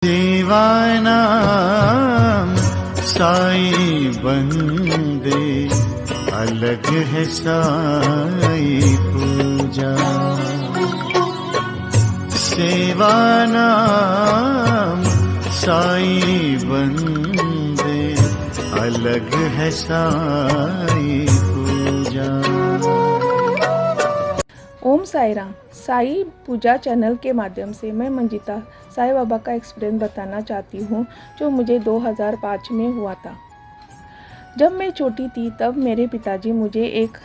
दीवानाम साई बंदे, अलग है साई पूजा। सेवानाम साई बंदे, अलग है साई पूजा। ओम साई राम। साई पूजा चैनल के माध्यम से मैं मंजिता साईं बाबा का एक्सपीरियंस बताना चाहती हूँ, जो मुझे 2005 में हुआ था। जब मैं छोटी थी तब मेरे पिताजी मुझे एक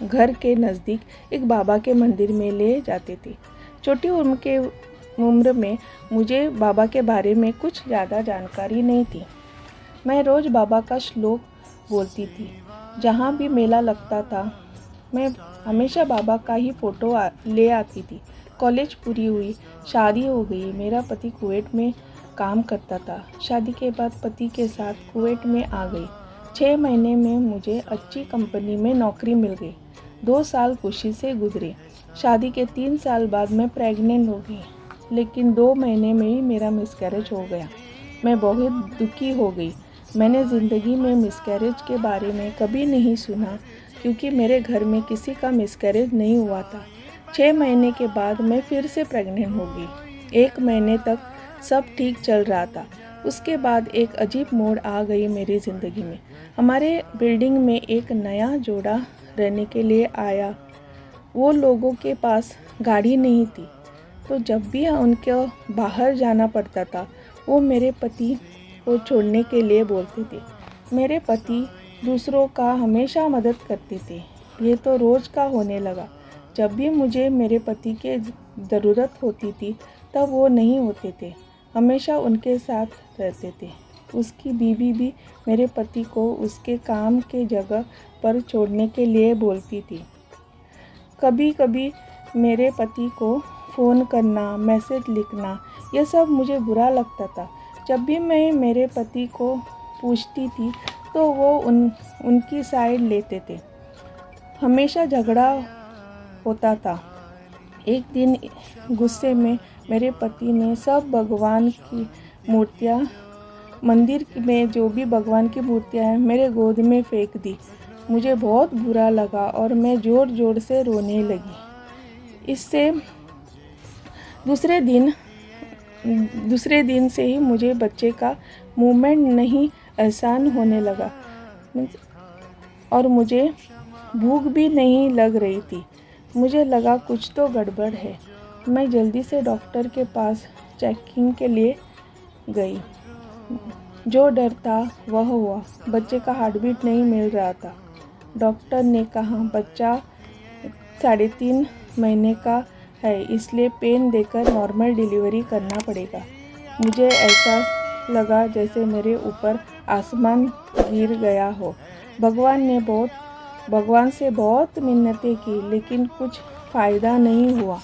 घर के नज़दीक एक बाबा के मंदिर में ले जाते थे। छोटी उम्र में मुझे बाबा के बारे में कुछ ज़्यादा जानकारी नहीं थी। मैं रोज़ बाबा का श्लोक बोलती थी। जहाँ भी मेला लगता था मैं हमेशा बाबा का ही फ़ोटो ले आती थी। कॉलेज पूरी हुई, शादी हो गई। मेरा पति कुवैत में काम करता था। शादी के बाद पति के साथ कुवैत में आ गई। 6 महीने में मुझे अच्छी कंपनी में नौकरी मिल गई। 2 साल खुशी से गुजरे। शादी के 3 साल बाद मैं प्रेग्नेंट हो गई, लेकिन 2 महीने में ही मेरा मिसकैरेज हो गया। मैं बहुत दुखी हो गई। मैंने ज़िंदगी में मिसकैरेज के बारे में कभी नहीं सुना, क्योंकि मेरे घर में किसी का मिसकैरेज नहीं हुआ था। 6 महीने के बाद मैं फिर से प्रेग्नेंट हो गई। 1 महीने तक सब ठीक चल रहा था। उसके बाद एक अजीब मोड़ आ गई मेरी ज़िंदगी में। हमारे बिल्डिंग में एक नया जोड़ा रहने के लिए आया। वो लोगों के पास गाड़ी नहीं थी, तो जब भी उनको बाहर जाना पड़ता था वो मेरे पति को छोड़ने के लिए बोलते थे। मेरे पति दूसरों का हमेशा मदद करते थे। ये तो रोज़ का होने लगा। जब भी मुझे मेरे पति की ज़रूरत होती थी तब वो नहीं होते थे, हमेशा उनके साथ रहते थे। उसकी बीवी भी मेरे पति को उसके काम के जगह पर छोड़ने के लिए बोलती थी। कभी कभी मेरे पति को फ़ोन करना, मैसेज लिखना, ये सब मुझे बुरा लगता था। जब भी मैं मेरे पति को पूछती थी तो वो उनकी साइड लेते थे। हमेशा झगड़ा होता था। एक दिन गुस्से में मेरे पति ने सब भगवान की मूर्तियाँ, मंदिर में जो भी भगवान की मूर्तियाँ हैं, मेरे गोद में फेंक दी। मुझे बहुत बुरा लगा और मैं ज़ोर ज़ोर से रोने लगी। इससे दूसरे दिन से ही मुझे बच्चे का मूवमेंट नहीं एहसान होने लगा और मुझे भूख भी नहीं लग रही थी। मुझे लगा कुछ तो गड़बड़ है। मैं जल्दी से डॉक्टर के पास चेकिंग के लिए गई। जो डर था वह हुआ। बच्चे का हार्ट बीट नहीं मिल रहा था। डॉक्टर ने कहा बच्चा 3.5 महीने का है, इसलिए पेन देकर नॉर्मल डिलीवरी करना पड़ेगा। मुझे ऐसा लगा जैसे मेरे ऊपर आसमान गिर गया हो। भगवान से बहुत मिन्नतें की, लेकिन कुछ फ़ायदा नहीं हुआ।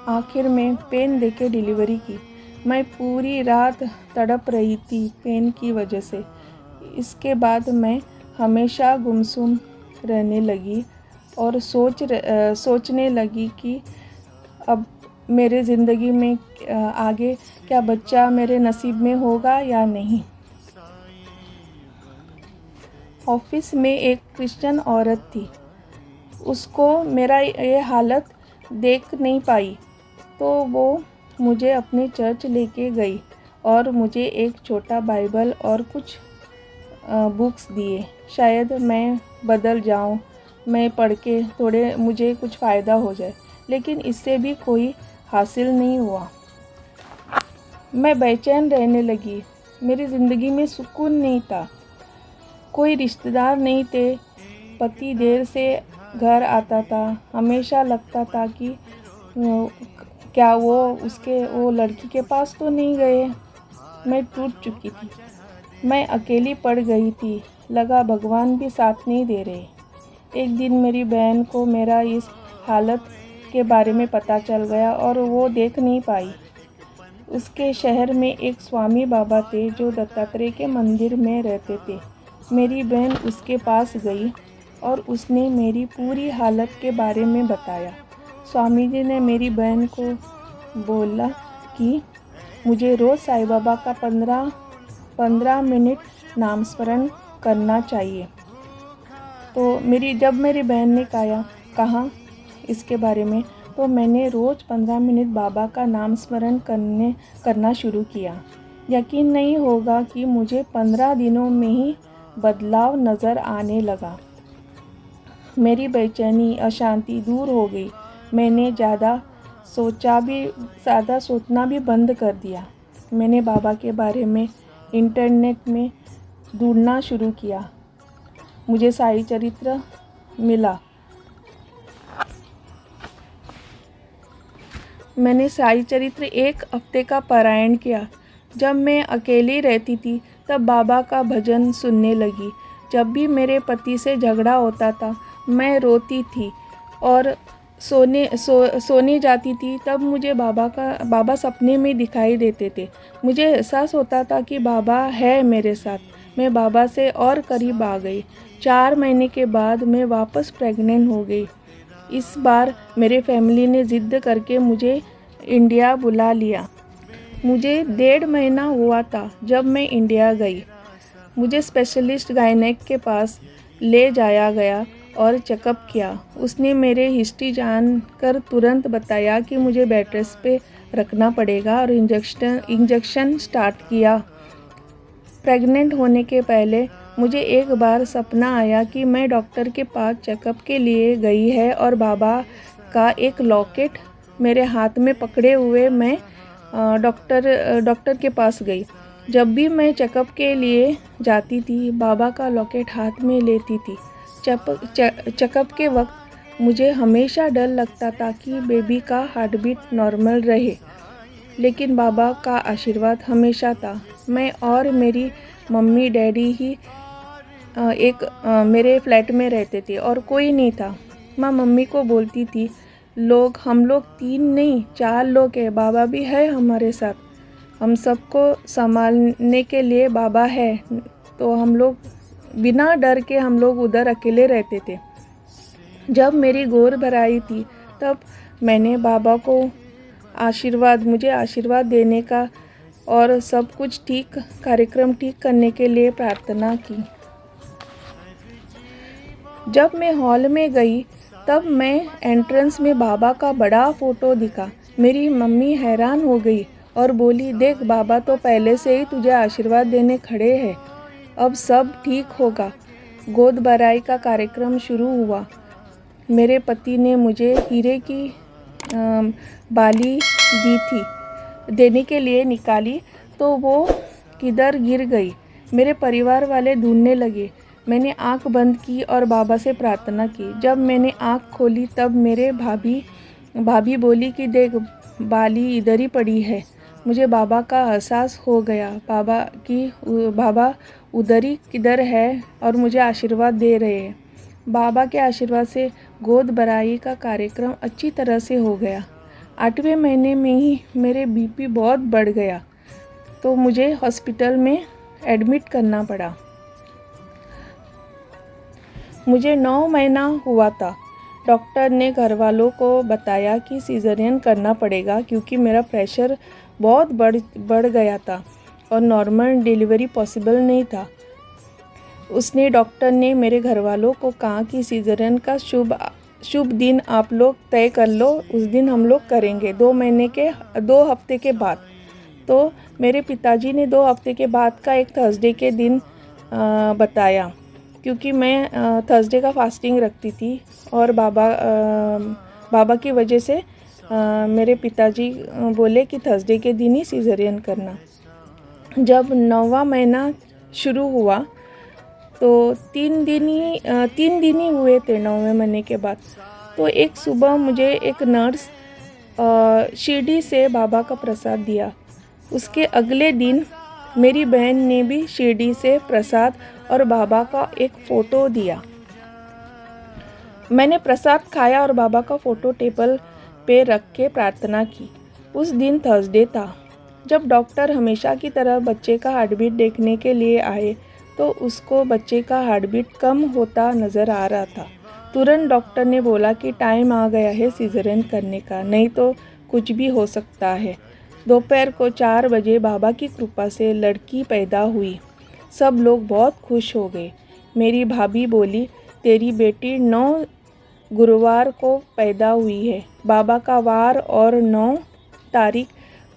आखिर में पेन देके डिलीवरी की। मैं पूरी रात तड़प रही थी पेन की वजह से। इसके बाद मैं हमेशा गुमसुम रहने लगी और सोचने लगी कि अब मेरे ज़िंदगी में आगे क्या बच्चा मेरे नसीब में होगा या नहीं। ऑफिस में एक क्रिश्चियन औरत थी। उसको मेरा ये हालत देख नहीं पाई, तो वो मुझे अपने चर्च लेके गई और मुझे एक छोटा बाइबल और कुछ बुक्स दिए। शायद मैं बदल जाऊं, मैं पढ़ के थोड़े मुझे कुछ फ़ायदा हो जाए, लेकिन इससे भी कोई हासिल नहीं हुआ। मैं बेचैन रहने लगी। मेरी ज़िंदगी में सुकून नहीं था। कोई रिश्तेदार नहीं थे। पति देर से घर आता था। हमेशा लगता था कि क्या वो लड़की के पास तो नहीं गए। मैं टूट चुकी थी। मैं अकेली पड़ गई थी। लगा भगवान भी साथ नहीं दे रहे। एक दिन मेरी बहन को मेरा इस हालत के बारे में पता चल गया और वो देख नहीं पाई। उसके शहर में एक स्वामी बाबा थे जो दत्तात्रेय के मंदिर में रहते थे। मेरी बहन उसके पास गई और उसने मेरी पूरी हालत के बारे में बताया। स्वामी जी ने मेरी बहन को बोला कि मुझे रोज़ साईं बाबा का 15 मिनट नाम स्मरण करना चाहिए। तो जब मेरी बहन ने कहा इसके बारे में, तो मैंने रोज़ 15 मिनट बाबा का नाम स्मरण करना शुरू किया। यकीन नहीं होगा कि मुझे 15 दिनों में ही बदलाव नज़र आने लगा। मेरी बेचैनी, अशांति दूर हो गई। मैंने ज़्यादा सोचना भी बंद कर दिया। मैंने बाबा के बारे में इंटरनेट में ढूंढना शुरू किया। मुझे साई चरित्र मिला। मैंने साई चरित्र 1 हफ्ते का पारायण किया। जब मैं अकेली रहती थी तब बाबा का भजन सुनने लगी। जब भी मेरे पति से झगड़ा होता था मैं रोती थी और सोने जाती थी। तब मुझे बाबा सपने में दिखाई देते थे। मुझे एहसास होता था कि बाबा है मेरे साथ। मैं बाबा से और करीब आ गई। 4 महीने के बाद मैं वापस प्रेग्नेंट हो गई। इस बार मेरे फैमिली ने ज़िद करके मुझे इंडिया बुला लिया। मुझे 1.5 महीना हुआ था जब मैं इंडिया गई। मुझे स्पेशलिस्ट गायनेक के पास ले जाया गया और चेकअप किया। उसने मेरे हिस्ट्री जानकर तुरंत बताया कि मुझे बेड रेस्ट पे रखना पड़ेगा और इंजेक्शन स्टार्ट किया। प्रेग्नेंट होने के पहले मुझे एक बार सपना आया कि मैं डॉक्टर के पास चेकअप के लिए गई है और बाबा का एक लॉकेट मेरे हाथ में पकड़े हुए मैं डॉक्टर के पास गई। जब भी मैं चेकअप के लिए जाती थी बाबा का लॉकेट हाथ में लेती थी। चेकअप के वक्त मुझे हमेशा डर लगता था कि बेबी का हार्ट बीट नॉर्मल रहे, लेकिन बाबा का आशीर्वाद हमेशा था। मैं और मेरी मम्मी डैडी ही मेरे फ्लैट में रहते थे और कोई नहीं था। मैं मम्मी को बोलती थी, हम लोग 3 नहीं 4 लोग हैं, बाबा भी है हमारे साथ, हम सबको संभालने के लिए बाबा है। तो हम लोग बिना डर के हम लोग उधर अकेले रहते थे। जब मेरी गोद भराई थी तब मैंने बाबा को मुझे आशीर्वाद देने का और सब कुछ कार्यक्रम ठीक करने के लिए प्रार्थना की। जब मैं हॉल में गई तब मैं एंट्रेंस में बाबा का बड़ा फ़ोटो दिखा। मेरी मम्मी हैरान हो गई और बोली, देख बाबा तो पहले से ही तुझे आशीर्वाद देने खड़े हैं, अब सब ठीक होगा। गोद भराई का कार्यक्रम शुरू हुआ। मेरे पति ने मुझे हीरे की बाली देने के लिए निकाली तो वो किधर गिर गई। मेरे परिवार वाले ढूंढने लगे। मैंने आंख बंद की और बाबा से प्रार्थना की। जब मैंने आंख खोली तब मेरे भाभी बोली कि देख बाली इधर ही पड़ी है। मुझे बाबा का एहसास हो गया। बाबा उधर ही किधर है और मुझे आशीर्वाद दे रहे हैं। बाबा के आशीर्वाद से गोद भराई का कार्यक्रम अच्छी तरह से हो गया। 8वें महीने में ही मेरे बीपी बहुत बढ़ गया तो मुझे हॉस्पिटल में एडमिट करना पड़ा। मुझे 9 महीना हुआ था। डॉक्टर ने घरवालों को बताया कि सिजेरियन करना पड़ेगा क्योंकि मेरा प्रेशर बहुत बढ़ गया था और नॉर्मल डिलीवरी पॉसिबल नहीं था। डॉक्टर ने मेरे घरवालों को कहा कि सिजेरियन का शुभ दिन आप लोग तय कर लो, उस दिन हम लोग करेंगे 2 हफ्ते के बाद। तो मेरे पिताजी ने 2 हफ्ते के बाद का एक थर्सडे के दिन बताया क्योंकि मैं थर्सडे का फास्टिंग रखती थी और बाबा की वजह से मेरे पिताजी बोले कि थर्सडे के दिन ही सिजेरियन करना। जब 9वां महीना शुरू हुआ तो 3 दिन ही हुए थे 9वें महीने के बाद। तो एक सुबह मुझे एक नर्स शिरडी से बाबा का प्रसाद दिया। उसके अगले दिन मेरी बहन ने भी शिरडी से प्रसाद और बाबा का एक फ़ोटो दिया। मैंने प्रसाद खाया और बाबा का फ़ोटो टेबल पे रख के प्रार्थना की। उस दिन थर्सडे था। जब डॉक्टर हमेशा की तरह बच्चे का हार्ट बीट देखने के लिए आए तो उसको बच्चे का हार्ट बीट कम होता नज़र आ रहा था। तुरंत डॉक्टर ने बोला कि टाइम आ गया है सिजेरियन करने का, नहीं तो कुछ भी हो सकता है। दोपहर को 4 बजे बाबा की कृपा से लड़की पैदा हुई। सब लोग बहुत खुश हो गए। मेरी भाभी बोली, तेरी बेटी 9 गुरुवार को पैदा हुई है। बाबा का वार और 9 तारीख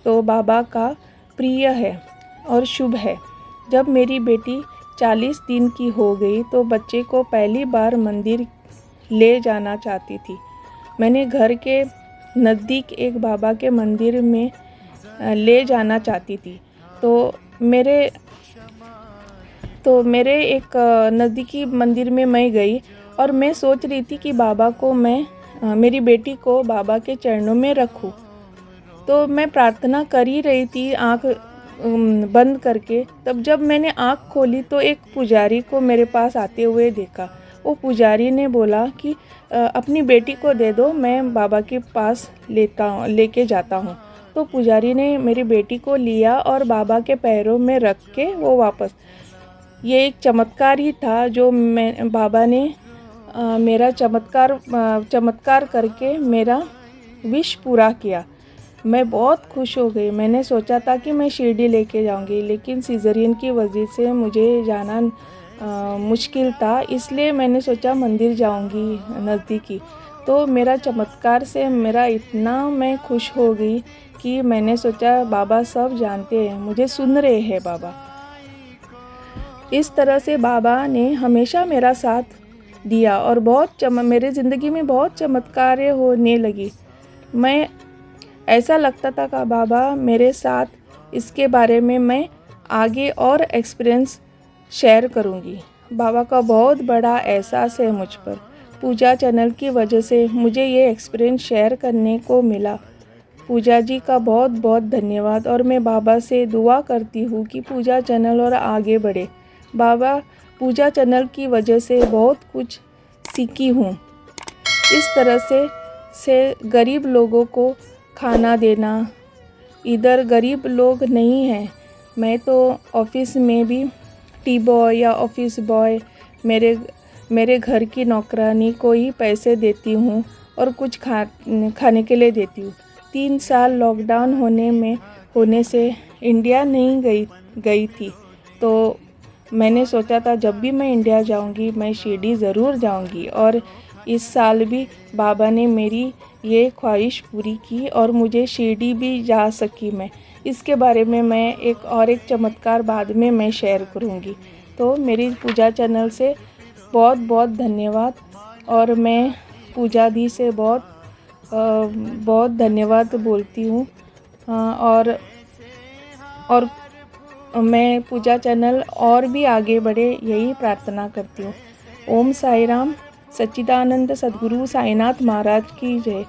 तो बाबा का प्रिय है और शुभ है। जब मेरी बेटी 40 दिन की हो गई तो बच्चे को पहली बार मंदिर ले जाना चाहती थी। मैंने घर के नज़दीक एक बाबा के मंदिर में ले जाना चाहती थी। तो मेरे एक नज़दीकी मंदिर में मैं गई और मैं सोच रही थी कि मेरी बेटी को बाबा के चरणों में रखूं। तो मैं प्रार्थना कर ही रही थी आँख बंद करके। तब जब मैंने आँख खोली तो एक पुजारी को मेरे पास आते हुए देखा। वो पुजारी ने बोला कि अपनी बेटी को दे दो, मैं बाबा के पास लेके जाता हूँ। तो पुजारी ने मेरी बेटी को लिया और बाबा के पैरों में रख के वो वापस। ये एक चमत्कार ही था जो बाबा ने मेरा चमत्कार करके मेरा विश पूरा किया। मैं बहुत खुश हो गई। मैंने सोचा था कि मैं शिरडी लेके जाऊंगी, लेकिन सिज़ेरियन की वजह से मुझे जाना मुश्किल था, इसलिए मैंने सोचा मंदिर जाऊंगी नज़दीकी। तो मेरा चमत्कार से मैं खुश हो गई कि मैंने सोचा बाबा सब जानते हैं, मुझे सुन रहे हैं बाबा। इस तरह से बाबा ने हमेशा मेरा साथ दिया और मेरे ज़िंदगी में बहुत चमत्कार होने लगी। मैं ऐसा लगता था कि बाबा मेरे साथ, इसके बारे में मैं आगे और एक्सपीरियंस शेयर करूंगी। बाबा का बहुत बड़ा एहसास है मुझ पर। पूजा चैनल की वजह से मुझे ये एक्सपीरियंस शेयर करने को मिला। पूजा जी का बहुत बहुत धन्यवाद। और मैं बाबा से दुआ करती हूँ कि पूजा चैनल और आगे बढ़े। बाबा, पूजा चैनल की वजह से बहुत कुछ सीखी हूँ। इस तरह से गरीब लोगों को खाना देना। इधर गरीब लोग नहीं हैं। मैं तो ऑफिस में भी टी बॉय या ऑफिस बॉय, मेरे घर की नौकरानी को ही पैसे देती हूँ और कुछ खाने के लिए देती हूँ। 3 साल लॉकडाउन होने से इंडिया नहीं गई थी। तो मैंने सोचा था जब भी मैं इंडिया जाऊंगी मैं शिरडी ज़रूर जाऊंगी। और इस साल भी बाबा ने मेरी ये ख्वाहिश पूरी की और मुझे शिरडी भी जा सकी मैं। इसके बारे में मैं एक चमत्कार बाद में मैं शेयर करूंगी। तो मेरी पूजा चैनल से बहुत बहुत धन्यवाद। और मैं पूजा दी से बहुत धन्यवाद बोलती हूँ। और मैं पूजा चैनल और भी आगे बढ़े, यही प्रार्थना करती हूँ। ओम साई राम। सच्चिदानंद सद्गुरु साईनाथ महाराज की जय।